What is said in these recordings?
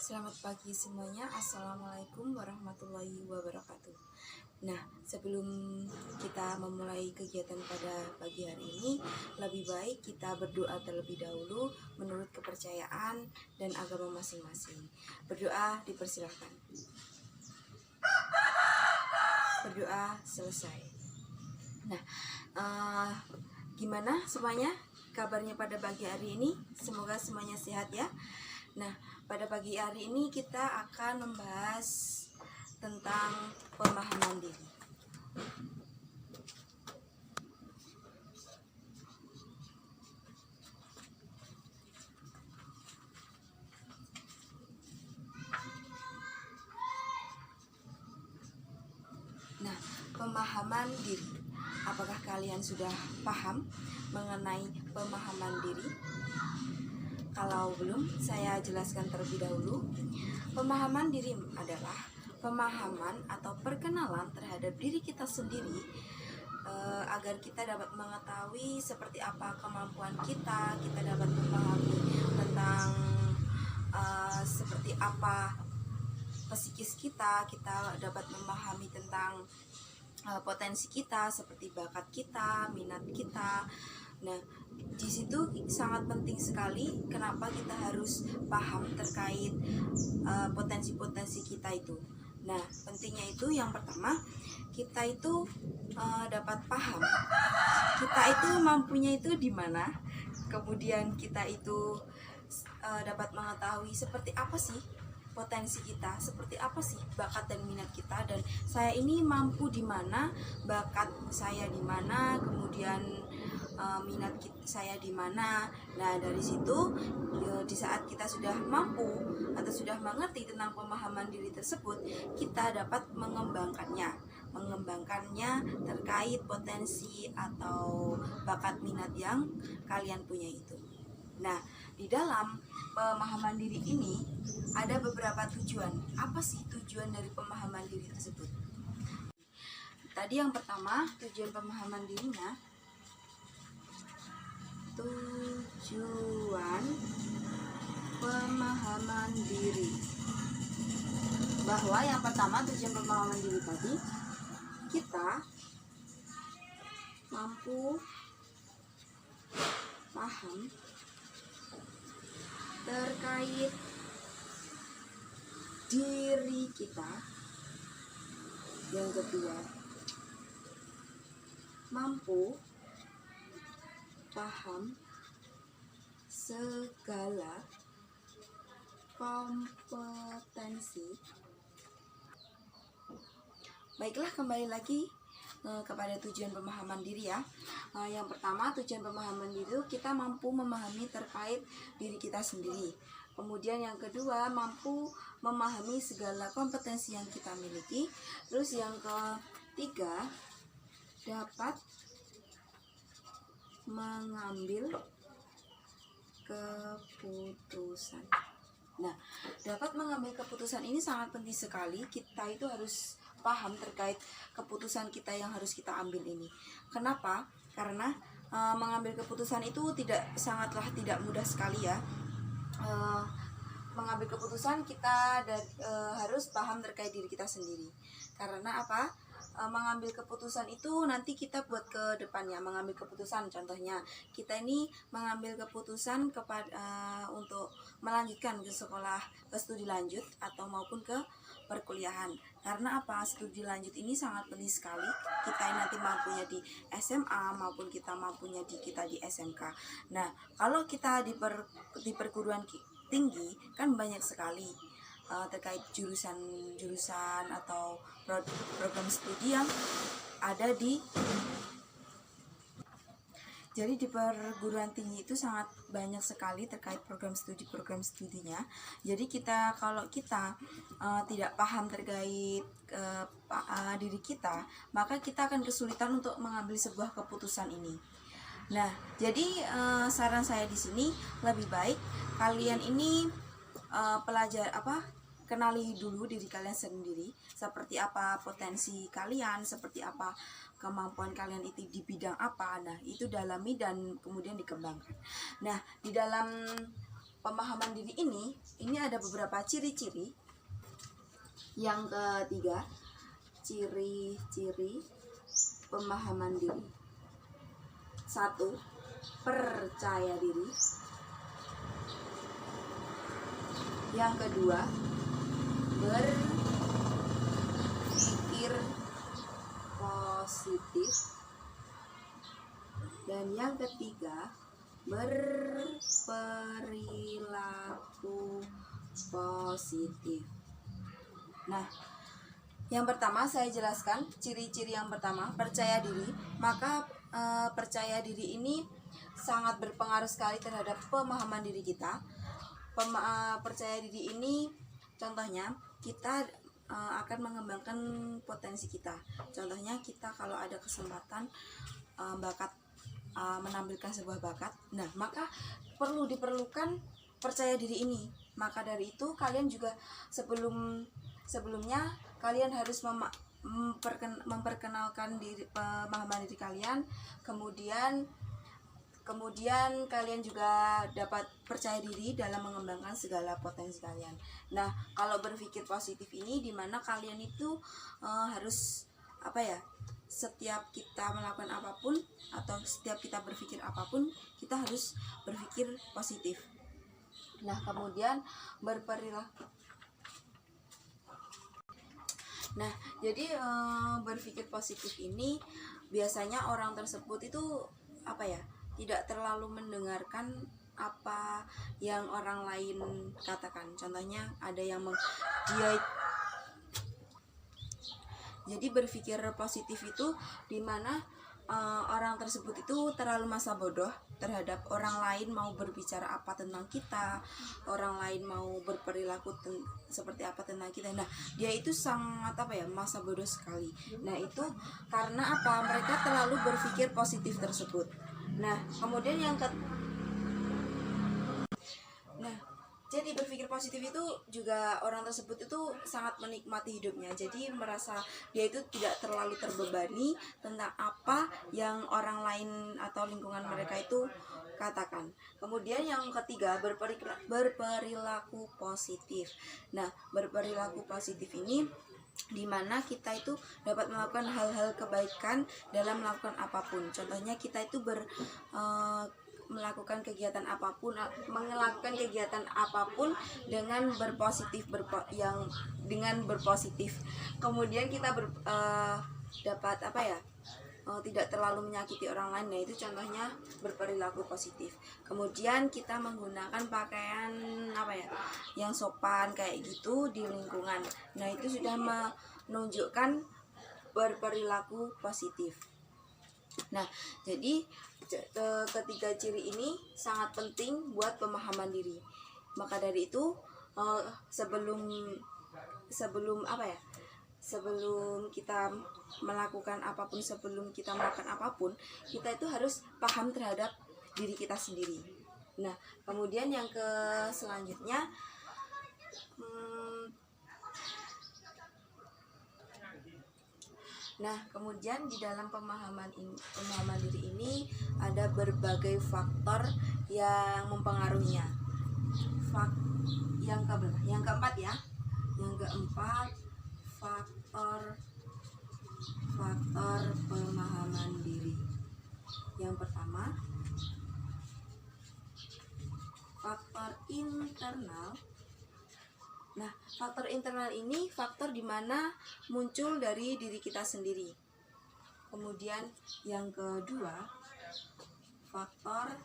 Selamat pagi semuanya. Assalamualaikum warahmatullahi wabarakatuh. Nah, sebelum kita memulai kegiatan pada pagi hari ini, lebih baik kita berdoa terlebih dahulu menurut kepercayaan dan agama masing-masing. Berdoa dipersilahkan. Berdoa selesai. Nah, gimana semuanya kabarnya pada pagi hari ini? Semoga semuanya sehat ya. Nah, pada pagi hari ini kita akan membahas tentang pemahaman diri. Nah, pemahaman diri. Apakah kalian sudah paham mengenai pemahaman diri? Kalau belum, saya jelaskan terlebih dahulu. Pemahaman diri adalah pemahaman atau perkenalan terhadap diri kita sendiri, agar kita dapat mengetahui seperti apa kemampuan kita dapat memahami tentang seperti apa psikis kita dapat memahami tentang potensi kita, seperti bakat kita, minat kita. Nah, di situ sangat penting sekali kenapa kita harus paham terkait potensi-potensi kita itu. Nah, pentingnya itu yang pertama, kita itu dapat paham kita itu mampunya itu di mana. Kemudian kita itu dapat mengetahui seperti apa sih potensi kita, seperti apa sih bakat dan minat kita, dan saya ini mampu di mana, bakat saya di mana, kemudian minat saya di mana. Nah, dari situ di saat kita sudah mampu atau sudah mengerti tentang pemahaman diri tersebut, kita dapat mengembangkannya terkait potensi atau bakat minat yang kalian punya itu. Nah, di dalam pemahaman diri ini ada beberapa tujuan. Apa sih tujuan dari pemahaman diri tersebut? Tadi yang pertama, tujuan pemahaman dirinya. Tujuan pemahaman diri. Bahwa yang pertama, tujuan pemahaman diri tadi, kita mampu paham terkait diri kita. Yang kedua, mampu paham segala kompetensi. Baiklah, kembali lagi kepada tujuan pemahaman diri ya. Yang pertama, tujuan pemahaman diri itu kita mampu memahami terkait diri kita sendiri. Kemudian yang kedua, mampu memahami segala kompetensi yang kita miliki. Terus yang ketiga, dapat mengambil keputusan. Nah, dapat mengambil keputusan ini sangat penting sekali. Kita itu harus paham terkait keputusan kita yang harus kita ambil ini. Kenapa? Karena mengambil keputusan itu sangatlah tidak mudah sekali ya. Mengambil keputusan kita harus paham terkait diri kita sendiri. Karena apa? Mengambil keputusan itu nanti kita buat ke depannya. Mengambil keputusan, contohnya kita ini mengambil keputusan untuk melanjutkan ke studi lanjut atau maupun ke perkuliahan. Karena apa? Studi lanjut ini sangat penting sekali. Kita nanti mampunya di SMA maupun kita mampunya kita di SMK. Nah, kalau kita di perguruan tinggi kan banyak sekali terkait jurusan atau program studi yang ada di. Jadi di perguruan tinggi itu sangat banyak sekali terkait program studinya. Jadi kalau kita tidak paham terkait diri kita, maka kita akan kesulitan untuk mengambil sebuah keputusan ini. Nah, jadi saran saya di sini lebih baik kalian ini kenali dulu diri kalian sendiri, seperti apa potensi kalian, seperti apa kemampuan kalian itu di bidang apa. Nah, itu dalami dan kemudian dikembangkan. Nah, di dalam pemahaman diri ini ada beberapa ciri-ciri. Yang ketiga, ciri-ciri pemahaman diri. 1. Percaya diri. Yang kedua, berpikir positif. Dan yang ketiga, berperilaku positif. Nah, yang pertama saya jelaskan ciri-ciri yang pertama, percaya diri. Maka percaya diri ini sangat berpengaruh sekali terhadap pemahaman diri kita. Percaya diri ini contohnya kita akan mengembangkan potensi kita. Contohnya kita kalau ada kesempatan bakat menampilkan sebuah bakat, nah maka diperlukan percaya diri ini. Maka dari itu kalian juga sebelumnya kalian harus memperkenalkan diri, pemahaman diri kalian, kemudian kalian juga dapat percaya diri dalam mengembangkan segala potensi kalian. Nah, kalau berpikir positif ini dimana kalian itu harus setiap kita melakukan apapun atau setiap kita berpikir apapun, kita harus berpikir positif. Nah, kemudian berperilaku. Nah, jadi berpikir positif ini biasanya orang tersebut itu tidak terlalu mendengarkan apa yang orang lain katakan. Contohnya ada yang jadi berpikir positif itu dimana orang tersebut itu terlalu masa bodoh terhadap orang lain mau berbicara apa tentang kita, orang lain mau berperilaku seperti apa tentang kita. Nah, dia itu sangat masa bodoh sekali. Nah, itu karena mereka terlalu berpikir positif tersebut. Nah, kemudian jadi berpikir positif itu juga orang tersebut itu sangat menikmati hidupnya. Jadi merasa dia itu tidak terlalu terbebani tentang apa yang orang lain atau lingkungan mereka itu katakan. Kemudian yang ketiga, berperilaku positif. Nah, berperilaku positif ini dimana kita itu dapat melakukan hal-hal kebaikan dalam melakukan apapun. Contohnya kita itu melakukan kegiatan apapun dengan berpositif. Kemudian kita dapat tidak terlalu menyakiti orang lain. Nah, itu contohnya berperilaku positif. Kemudian kita menggunakan pakaian yang sopan kayak gitu di lingkungan. Nah, itu sudah menunjukkan berperilaku positif. Nah, jadi ketiga ciri ini sangat penting buat pemahaman diri. Maka dari itu sebelum kita melakukan apapun, kita itu harus paham terhadap diri kita sendiri. Nah, kemudian yang selanjutnya kemudian di dalam pemahaman diri ini ada berbagai faktor yang mempengaruhinya. Yang keempat, faktor pemahaman diri. Yang pertama, faktor internal. Nah, faktor internal ini faktor dimana muncul dari diri kita sendiri. Kemudian yang kedua, faktor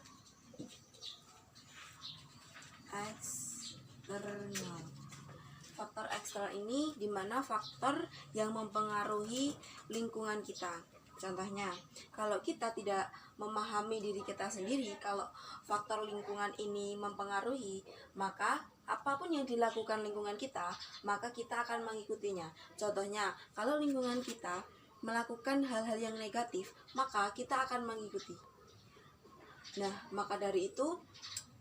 eksternal. Faktor eksternal ini dimana faktor yang mempengaruhi lingkungan kita. Contohnya, kalau kita tidak memahami diri kita sendiri, kalau faktor lingkungan ini mempengaruhi, maka apapun yang dilakukan lingkungan kita, maka kita akan mengikutinya. Contohnya, kalau lingkungan kita melakukan hal-hal yang negatif, maka kita akan mengikuti. Nah, maka dari itu,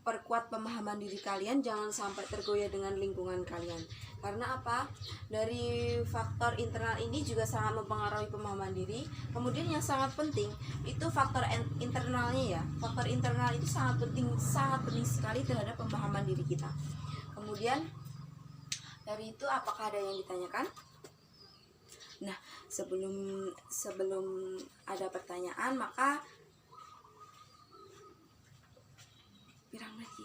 perkuat pemahaman diri kalian, jangan sampai tergoyah dengan lingkungan kalian. Karena apa? Dari faktor internal ini juga sangat mempengaruhi pemahaman diri. Kemudian yang sangat penting itu faktor internalnya ya. Faktor internal itu sangat penting sekali terhadap pemahaman diri kita. Kemudian dari itu apakah ada yang ditanyakan? Nah, sebelum ada pertanyaan maka pirang lagi.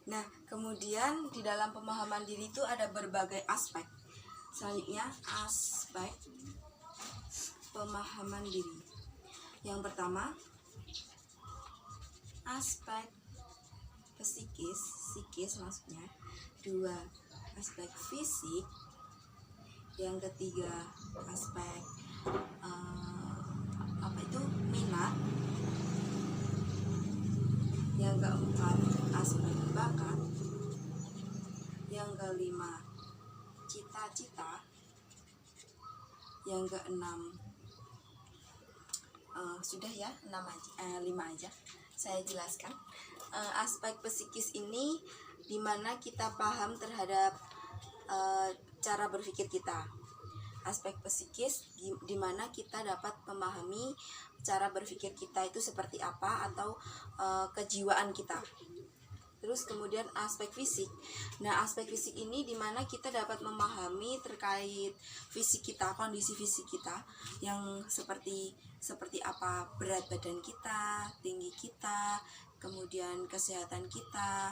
Nah, kemudian di dalam pemahaman diri itu ada berbagai aspek. Selanjutnya, aspek pemahaman diri. Yang pertama, aspek psikis maksudnya. Dua, aspek fisik. Yang ketiga, aspek minat. Yang keempat, aspek bakat. Yang kelima, cita-cita. Yang keenam, sudah ya, 5 aja saya jelaskan. Aspek psikis ini dimana kita paham terhadap cara berpikir kita. Aspek psikis dimana kita dapat memahami cara berpikir kita itu seperti apa atau kejiwaan kita. Terus kemudian aspek fisik. Nah, aspek fisik ini dimana kita dapat memahami terkait fisik kita, kondisi fisik kita yang seperti apa berat badan kita, tinggi kita, kemudian kesehatan kita,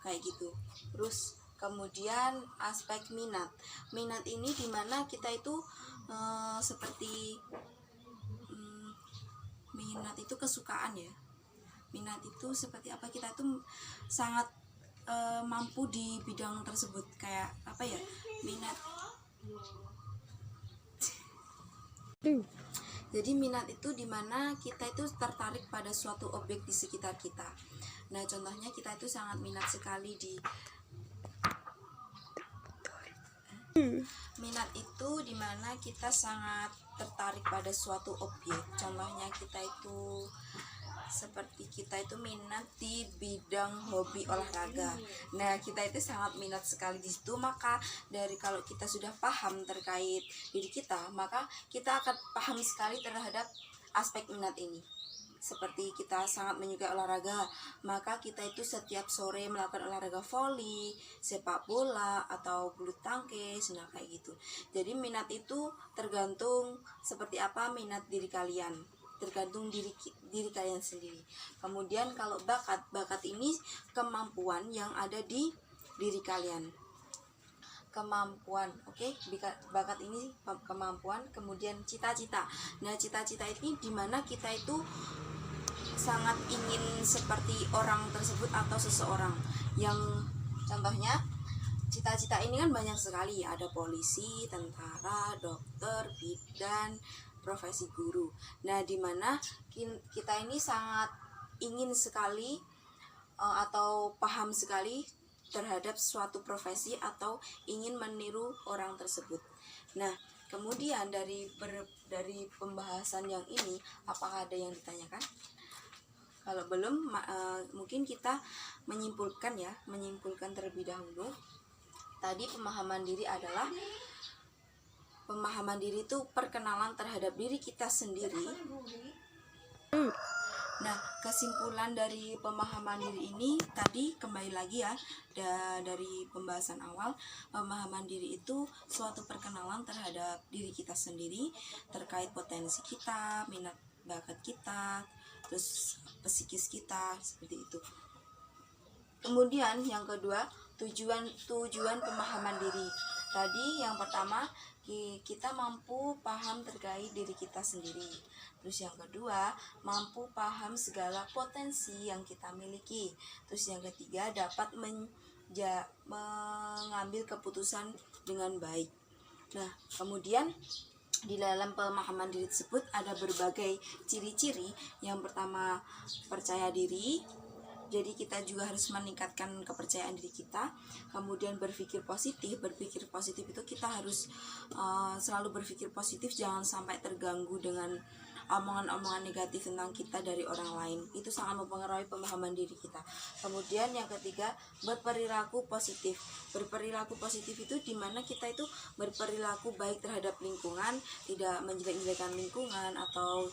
kayak gitu. Terus kemudian aspek minat. Minat ini dimana kita itu minat itu kesukaan ya. Minat itu seperti apa, kita tuh sangat mampu di bidang tersebut, kayak apa ya, minat. Jadi minat itu dimana kita itu tertarik pada suatu objek di sekitar kita. Nah, contohnya kita itu sangat minat sekali di minat itu dimana kita sangat tertarik pada suatu objek. Contohnya kita itu minat di bidang hobi olahraga. Nah, kita itu sangat minat sekali di situ. Maka dari kalau kita sudah paham terkait diri kita, maka kita akan paham sekali terhadap aspek minat ini. Seperti kita sangat menyukai olahraga, maka kita itu setiap sore melakukan olahraga voli, sepak bola, atau bulu tangkis, nah kayak gitu. Jadi minat itu tergantung seperti apa minat diri kalian, tergantung diri kalian sendiri. Kemudian kalau bakat ini kemampuan yang ada di diri kalian. Kemampuan, oke? Bakat ini kemampuan. Kemudian cita-cita. Nah, cita-cita ini dimana kita itu sangat ingin seperti orang tersebut atau seseorang. Yang contohnya cita-cita ini kan banyak sekali, ada polisi, tentara, dokter, bidan, profesi guru. Nah, dimana kita ini sangat ingin sekali atau paham sekali terhadap suatu profesi atau ingin meniru orang tersebut. Nah, kemudian dari pembahasan yang ini, apakah ada yang ditanyakan? Kalau belum, mungkin kita menyimpulkan terlebih dahulu. Tadi pemahaman diri adalah itu perkenalan terhadap diri kita sendiri. Nah, kesimpulan dari pemahaman diri ini tadi kembali lagi ya, dari pembahasan awal, pemahaman diri itu suatu perkenalan terhadap diri kita sendiri terkait potensi kita, minat bakat kita, terus psikis kita, seperti itu. Kemudian yang kedua, tujuan pemahaman diri. Tadi yang pertama, kita mampu paham terkait diri kita sendiri. Terus yang kedua, mampu paham segala potensi yang kita miliki. Terus yang ketiga, dapat mengambil keputusan dengan baik. Nah, kemudian di dalam pemahaman diri tersebut ada berbagai ciri-ciri. Yang pertama, percaya diri. Jadi kita juga harus meningkatkan kepercayaan diri kita. Kemudian berpikir positif itu kita harus selalu berpikir positif, jangan sampai terganggu dengan omongan-omongan negatif tentang kita dari orang lain. Itu sangat mempengaruhi pemahaman diri kita. Kemudian yang ketiga, berperilaku positif. Berperilaku positif itu dimana kita itu berperilaku baik terhadap lingkungan, tidak menjelek-jelekan lingkungan atau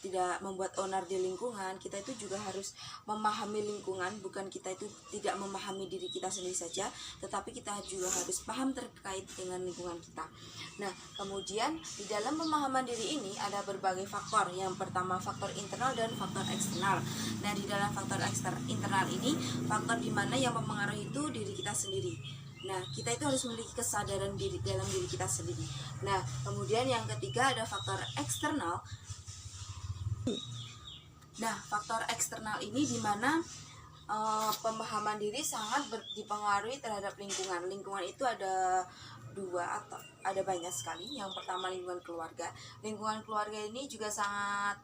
tidak membuat onar di lingkungan. Kita itu juga harus memahami lingkungan, bukan kita itu tidak memahami diri kita sendiri saja, tetapi kita juga harus paham terkait dengan lingkungan kita. Nah, kemudian di dalam pemahaman diri ini ada berbagai faktor. Yang pertama faktor internal dan faktor eksternal. Nah, di dalam faktor internal ini, faktor di mana yang mempengaruhi itu diri kita sendiri. Nah, kita itu harus memiliki kesadaran diri dalam diri kita sendiri. Nah, kemudian yang ketiga ada faktor eksternal. Nah, faktor eksternal ini di mana pemahaman diri sangat dipengaruhi terhadap lingkungan. Lingkungan itu ada dua atau ada banyak sekali. Yang pertama lingkungan keluarga. Lingkungan keluarga ini juga sangat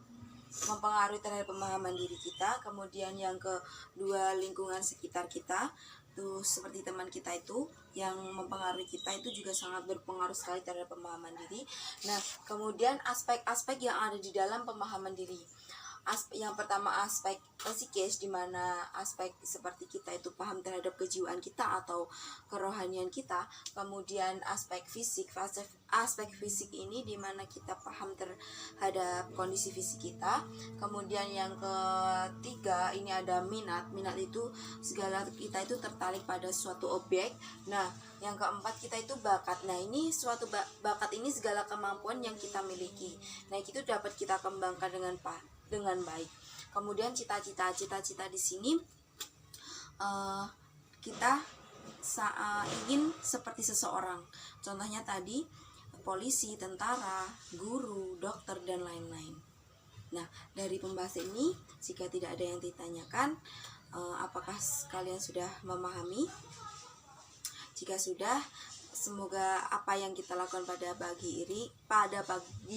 mempengaruhi terhadap pemahaman diri kita. Kemudian yang kedua lingkungan sekitar kita, tuh seperti teman kita itu yang mempengaruhi kita itu juga sangat berpengaruh sekali terhadap pemahaman diri. Nah, kemudian aspek-aspek yang ada di dalam pemahaman diri. Yang pertama aspek psikis, di mana aspek seperti kita itu paham terhadap kejiwaan kita atau kerohanian kita. Kemudian aspek fisik. Aspek fisik ini di mana kita paham terhadap kondisi fisik kita. Kemudian yang ketiga ini ada minat. Minat itu segala kita itu tertarik pada suatu objek. Nah, yang keempat kita itu bakat. Nah, ini suatu bakat ini segala kemampuan yang kita miliki. Nah, itu dapat kita kembangkan dengan baik. Kemudian cita-cita di sini kita ingin seperti seseorang. Contohnya tadi polisi, tentara, guru, dokter dan lain-lain. Nah, dari pembahasan ini jika tidak ada yang ditanyakan, apakah kalian sudah memahami? Jika sudah, semoga apa yang kita lakukan pada pagi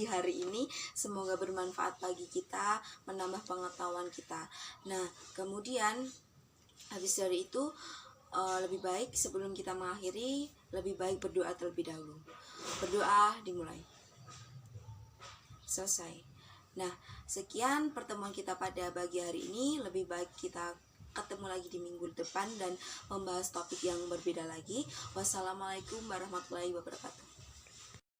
hari ini semoga bermanfaat bagi kita, menambah pengetahuan kita. Nah, kemudian habis dari itu lebih baik sebelum kita mengakhiri, lebih baik berdoa terlebih dahulu. Berdoa dimulai. Selesai. Nah, sekian pertemuan kita pada pagi hari ini. Lebih baik kita ketemu lagi di minggu depan dan membahas topik yang berbeda lagi. Wassalamualaikum warahmatullahi wabarakatuh.